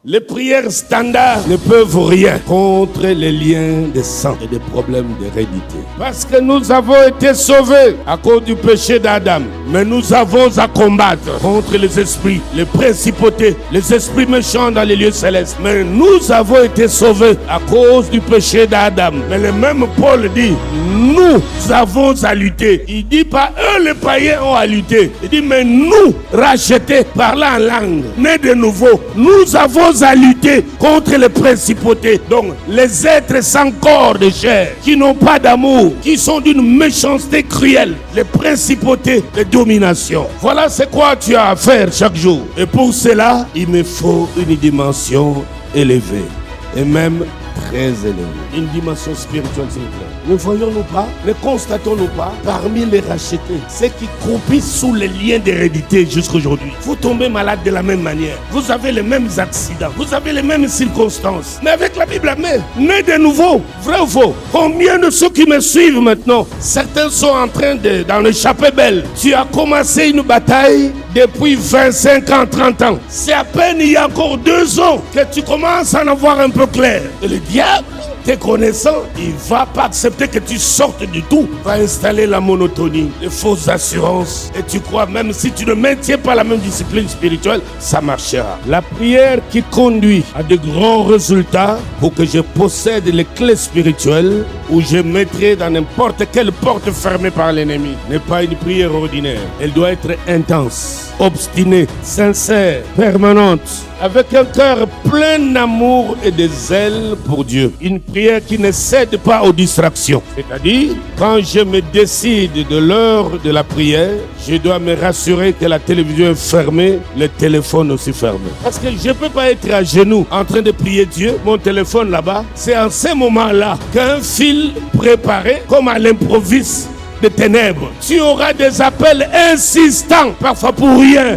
Les prières standards ne peuvent rien contre les liens de sang et des problèmes d'hérédité. Parce que nous avons été sauvés à cause du péché d'Adam. Mais nous avons à combattre contre les esprits, les principautés, les esprits méchants dans les lieux célestes. Mais nous avons été sauvés à cause du péché d'Adam. Mais le même Paul dit, nous avons à lutter. Il dit pas eux les païens ont à lutter. Il dit mais nous, rachetés, parlant en langue, nés de nouveau, nous avons à lutter contre les principautés. Donc les êtres sans corps de chair, qui n'ont pas d'amour, qui sont d'une méchanceté cruelle, les principautés de domination. Voilà c'est quoi tu as à faire chaque jour. Et pour cela, il me faut une dimension élevée. Et même très élevée. Une dimension spirituelle, s'il vous plaît. Ne voyons-nous pas, ne constatons-nous pas, parmi les rachetés, ceux qui croupissent sous les liens d'hérédité jusqu'aujourd'hui. Vous tombez malade de la même manière. Vous avez les mêmes accidents. Vous avez les mêmes circonstances. Mais avec la Bible, né de nouveau, vrai ou faux? Combien de ceux qui me suivent maintenant, certains sont en train d'en échapper belle. Tu as commencé une bataille depuis 25 ans, 30 ans. C'est à peine il y a encore 2 ans que tu commences à en avoir un peu clair. Et le diable, te connaissant, il ne va pas accepter que tu sortes du tout. Il va installer la monotonie, les fausses assurances. Et tu crois, même si tu ne maintiens pas la même discipline spirituelle, ça marchera. La prière qui conduit à de grands résultats pour que je possède les clés spirituelles où je mettrai dans n'importe quelle porte fermée par l'ennemi n'est pas une prière ordinaire. Elle doit être intense, obstinée, sincère, permanente, avec un cœur plein d'amour et de zèle pour Dieu. Une prière qui ne cède pas aux distractions. C'est-à-dire, quand je me décide de l'heure de la prière, je dois me rassurer que la télévision est fermée, le téléphone aussi fermé. Parce que je ne peux pas être à genoux en train de prier Dieu, mon téléphone là-bas. C'est en ces moments-là qu'un fil préparé, comme à l'improviste des ténèbres, tu auras des appels insistants, parfois pour rien.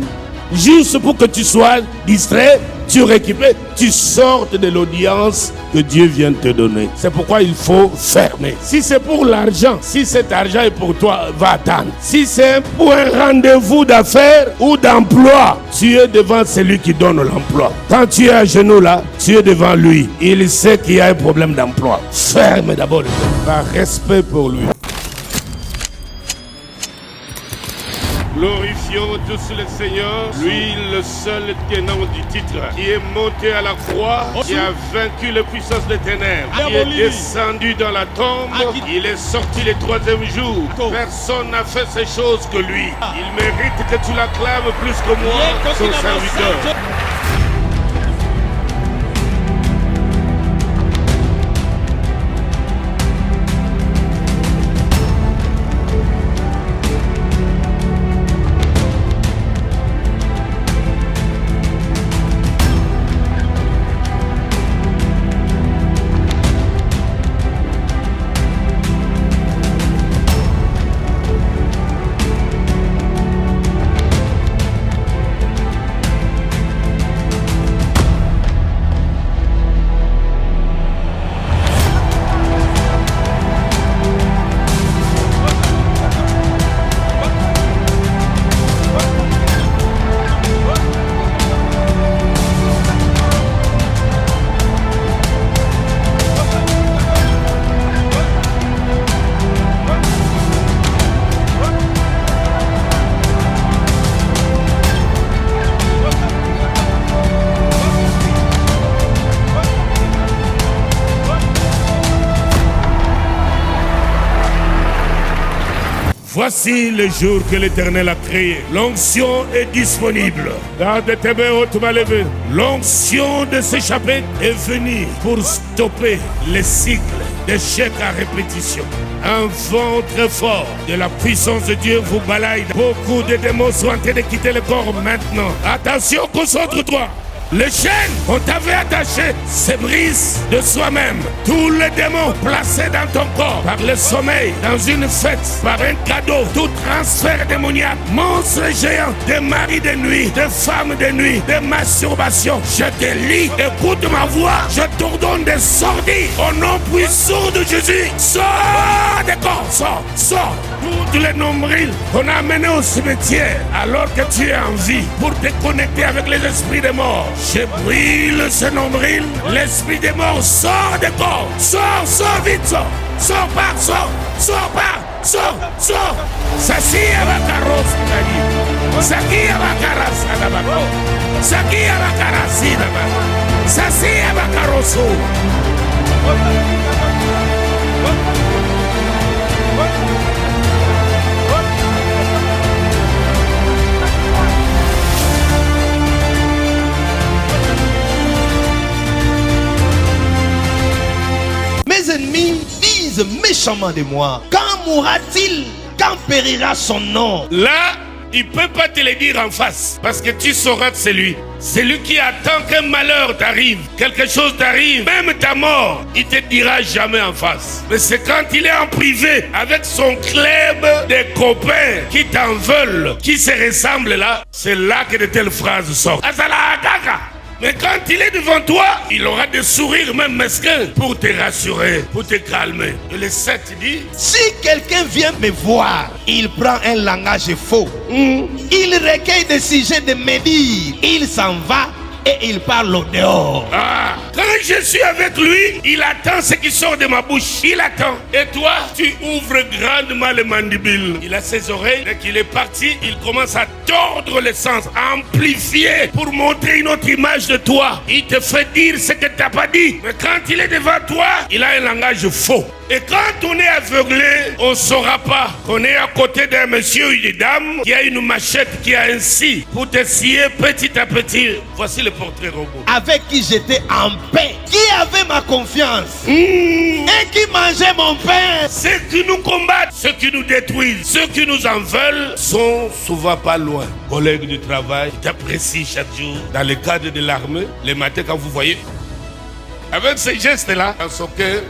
Juste pour que tu sois distrait, tu récupères, tu sortes de l'audience que Dieu vient te donner. C'est pourquoi il faut fermer. Si c'est pour l'argent, si cet argent est pour toi, va attendre. Si c'est pour un rendez-vous d'affaires ou d'emploi, tu es devant celui qui donne l'emploi. Quand tu es à genoux là, tu es devant lui. Il sait qu'il y a un problème d'emploi. Ferme d'abord le cœur, par respect pour lui. Glorifions tous le Seigneur, lui le seul tenant du titre, qui est monté à la croix, qui a vaincu les puissances des ténèbres, qui est descendu dans la tombe, il est sorti le 3e jour. Personne n'a fait ces choses que lui. Il mérite que tu l'acclames plus que moi, son serviteur. Voici le jour que l'Éternel a créé. L'onction est disponible. Garde tes mains hautes, ma levée. L'onction de s'échapper est venue pour stopper les cycles d'échecs à répétition. Un vent très fort de la puissance de Dieu vous balaye. Beaucoup de démons sont en train de quitter le corps maintenant. Attention, concentre-toi. Les chaînes qu'on t'avait attachées se brisent de soi-même. Tous les démons placés dans ton corps par le sommeil, dans une fête, par un cadeau, tout transfert démoniaque, monstres géants, des maris de nuit, des femmes de nuit, des masturbations. Je te lis, écoute ma voix, je t'ordonne de sortir au nom puissant de Jésus. Sors des corps, sors. Toutes les nombrils qu'on a amenés au cimetière alors que tu es en vie pour te connecter avec les esprits des morts. Je brûle ce nombril. L'esprit des morts sort des corps. Sors, sors vite, sors. Sors par, sors par, sors. Sasi abakaros nani. Saki abakaras anabako. Saki abakarasi nabako. Sasi abakaroso. Mes ennemis disent méchamment de moi. Quand mourra-t-il? Quand périra son nom? Là, il ne peut pas te le dire en face. Parce que tu sauras que c'est lui. C'est lui qui attend qu'un malheur t'arrive. Quelque chose t'arrive. Même ta mort, il ne te dira jamais en face. Mais c'est quand il est en privé, avec son club de copains qui t'en veulent, qui se ressemblent là, c'est là que de telles phrases sortent. Mais quand il est devant toi, il aura des sourires même mesquins pour te rassurer, pour te calmer. Et le 7 dit, si quelqu'un vient me voir, il prend un langage faux. Il recueille des sujets de médire. Il s'en va et il parle au dehors. Ah, quand je suis avec lui, il attend ce qui sort de ma bouche. Il attend. Et toi, tu ouvres grandement le mandibule. Il a ses oreilles. Dès qu'il est parti, il commence à tordre le sens, à amplifier pour montrer une autre image de toi. Il te fait dire ce que tu n'as pas dit. Mais quand il est devant toi, il a un langage faux. Et quand on est aveuglé, on ne saura pas qu'on est à côté d'un monsieur ou une dame qui a une machette qui a ainsi pour te scier petit à petit. Voici le portrait robot. Avec qui j'étais en paix, qui avait ma confiance et qui mangeait mon pain. Ceux qui nous combattent, ceux qui nous détruisent, ceux qui nous en veulent sont souvent pas loin. Collègues du travail, t'apprécient chaque jour. Dans le cadre de l'armée, les matins quand vous voyez, avec ces gestes-là, dans son cœur,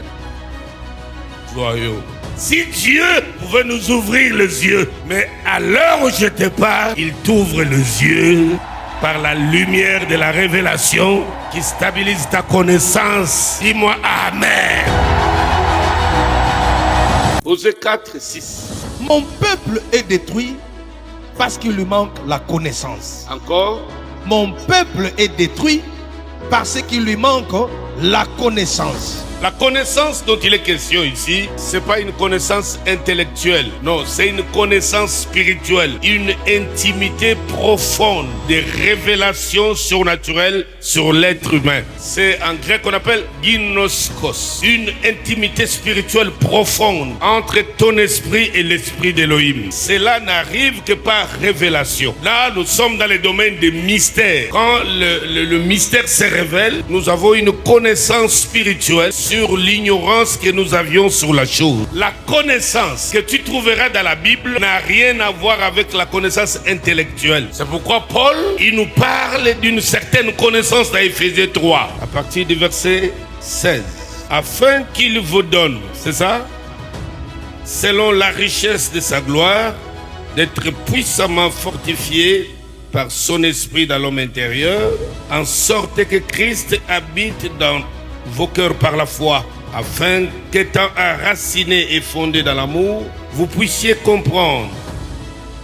joyeux. Si Dieu pouvait nous ouvrir les yeux, mais à l'heure où je te parle, il t'ouvre les yeux par la lumière de la révélation qui stabilise ta connaissance. Dis-moi Amen. Osée 4, 6. Mon peuple est détruit parce qu'il lui manque la connaissance. Encore. Mon peuple est détruit parce qu'il lui manque la connaissance. La connaissance dont il est question ici, ce n'est pas une connaissance intellectuelle. Non, c'est une connaissance spirituelle. Une intimité profonde des révélations surnaturelles sur l'être humain. C'est en grec qu'on appelle ginoskos. Une intimité spirituelle profonde entre ton esprit et l'esprit d'Élohim. Cela n'arrive que par révélation. Là, nous sommes dans le domaine des mystères. Quand le mystère se révèle, nous avons une connaissance spirituelle sur l'ignorance que nous avions sur la chose. La connaissance que tu trouveras dans la Bible n'a rien à voir avec la connaissance intellectuelle. C'est pourquoi Paul, il nous parle d'une certaine connaissance dans Éphésiens 3, à partir du verset 16. Afin qu'il vous donne, c'est ça? Selon la richesse de sa gloire, d'être puissamment fortifié par son esprit dans l'homme intérieur, en sorte que Christ habite dans vos cœurs par la foi, afin qu'étant enracinés et fondés dans l'amour, vous puissiez comprendre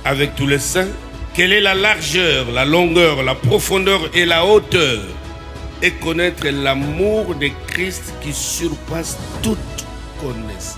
avec tous les saints quelle est la largeur, la longueur, la profondeur et la hauteur, et connaître l'amour de Christ qui surpasse toute connaissance.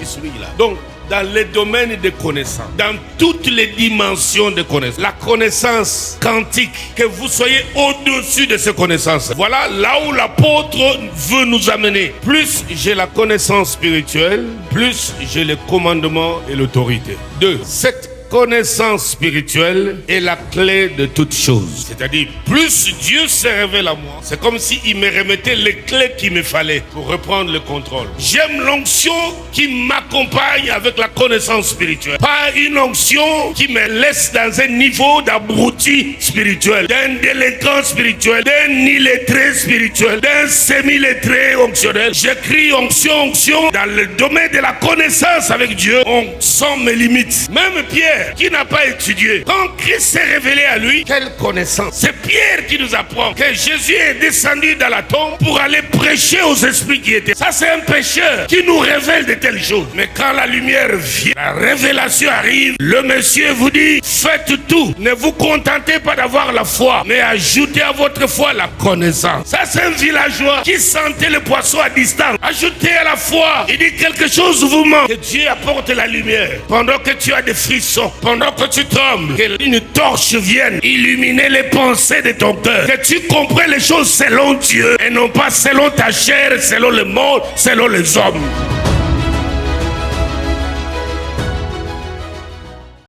Tu suis là. Donc, dans les domaines de connaissance, dans toutes les dimensions de connaissance, la connaissance quantique, que vous soyez au-dessus de ces connaissances. Voilà là où l'apôtre veut nous amener. Plus j'ai la connaissance spirituelle, plus j'ai le commandement et l'autorité. 2. Cette connaissance spirituelle est la clé de toute chose. C'est-à-dire, plus Dieu se révèle à moi, c'est comme s'il me remettait les clés qu'il me fallait pour reprendre le contrôle. J'aime l'onction qui m'accompagne avec la connaissance spirituelle. Pas une onction qui me laisse dans un niveau d'abruti spirituel, d'un délinquant spirituel, d'un illettré spirituel, d'un semi-lettré onctionnel. J'écris onction. Dans le domaine de la connaissance avec Dieu, on sent mes limites. Même Pierre, qui n'a pas étudié, quand Christ s'est révélé à lui, quelle connaissance. C'est Pierre qui nous apprend que Jésus est descendu dans la tombe pour aller prêcher aux esprits qui étaient. Ça, c'est un pécheur qui nous révèle de telles choses. Mais quand la lumière vient, la révélation arrive, le monsieur vous dit, faites surtout, ne vous contentez pas d'avoir la foi, mais ajoutez à votre foi la connaissance. Ça, c'est un villageois qui sentait le poisson à distance. Ajoutez à la foi. Il dit quelque chose vous manque. Que Dieu apporte la lumière. Pendant que tu as des frissons, pendant que tu trembles, qu'une torche vienne illuminer les pensées de ton cœur. Que tu comprennes les choses selon Dieu et non pas selon ta chair, selon le monde, selon les hommes.